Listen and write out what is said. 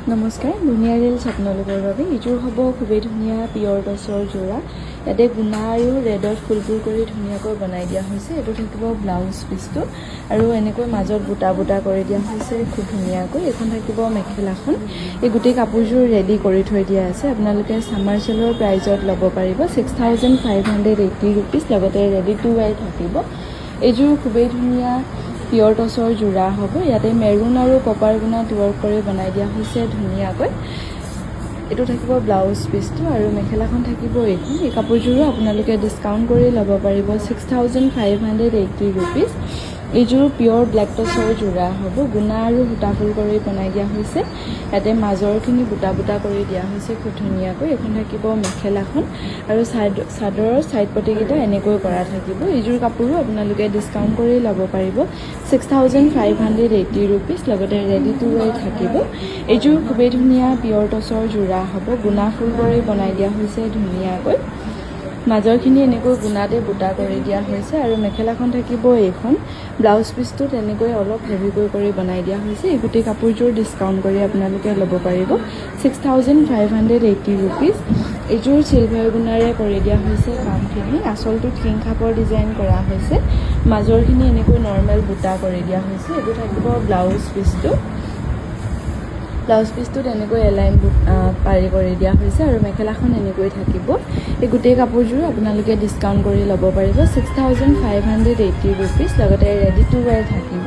নমস্কাৰ, ধুনীয়া ৰেল আপোনালোকৰ বাবে এইযোৰ হ'ব খুবেই ধুনীয়া পিয়ৰ টচৰ যোৰা। ইয়াতে গুণা আৰু ৰেডত ফুলবোৰ কৰি ধুনীয়াকৈ বনাই দিয়া হৈছে। এইটো থাকিব ব্লাউজ পিচটো আৰু এনেকৈ মাজত বুটা বুটা কৰি দিয়া হৈছে খুব ধুনীয়াকৈ। এইখন থাকিব মেখেলাখন। এই গোটেই কাপোৰযোৰ ৰেডি কৰি থৈ দিয়া আছে। আপোনালোকে ছামাৰ চেলৰ প্ৰাইজত ল'ব পাৰিব 6,580 ৰুপিজ। লগতে ৰেডি টু ৱেৰ থাকিব। এইযোৰ খুবেই ধুনীয়া পিয়ৰ টচৰ যোৰা হ'ব। ইয়াতে মেৰুন আৰু কপাৰ গুণাত ৱৰ্ক কৰি বনাই দিয়া হৈছে ধুনীয়াকৈ। এইটো থাকিব ব্লাউজ পিচটো আৰু মেখেলাখন থাকিব এইখন। এই কাপোৰযোৰো আপোনালোকে ডিছকাউণ্ট কৰি ল'ব পাৰিব 6,580 ৰুপিজ। এইযোৰ পিয়ৰ ব্লেক টচৰ যোৰা হ'ব। গুণা আৰু সূতাফুল কৰি বনাই দিয়া হৈছে। ইয়াতে মাজৰখিনি বুটা বুটা কৰি দিয়া হৈছে খুব ধুনীয়াকৈ। এইখন থাকিব মেখেলাখন আৰু চাদৰৰ ছাইড পটিকেইটা এনেকৈ কৰা থাকিব। এইযোৰ কাপোৰো আপোনালোকে ডিছকাউণ্ট কৰি ল'ব পাৰিব 6,580 ৰুপিজ। লগতে ৰেডি টু ৱেৰ থাকিব। এইযোৰ খুবেই ধুনীয়া পিয়ৰ টচৰ যোৰা হ'ব। গুণা ফুল কৰি বনাই দিয়া হৈছে ধুনীয়াকৈ। মাজৰখিনি এনেকৈ গুণাতে বুটা কৰি দিয়া হৈছে আৰু মেখেলাখন থাকিব এইখন। ব্লাউজ পিচটো তেনেকৈ অলপ হেভিকৈ কৰি বনাই দিয়া হৈছে। এই গোটেই কাপোৰযোৰ ডিছকাউণ্ট কৰি আপোনালোকে ল'ব পাৰিব 6,580 ৰুপিজ। এইযোৰ চিলভাৰ গুণাৰে কৰি দিয়া হৈছে কামখিনি। আঁচলটোত কিং খাপৰ ডিজাইন কৰা হৈছে। মাজৰখিনি এনেকৈ নৰ্মেল বুটা কৰি দিয়া হৈছে। এইটো থাকিব ব্লাউজ পিচটো। ব্লাউজ পিচটোত এনেকৈ এলাইন পাৰি কৰি দিয়া হৈছে আৰু মেখেলাখন এনেকৈ থাকিব। এই গোটেই কাপোৰযোৰ আপোনালোকে ডিছকাউণ্ট কৰি ল'ব পাৰিব 6,580 ৰুপিজ। লগতে ৰেডি টু ৱেৰ থাকিব।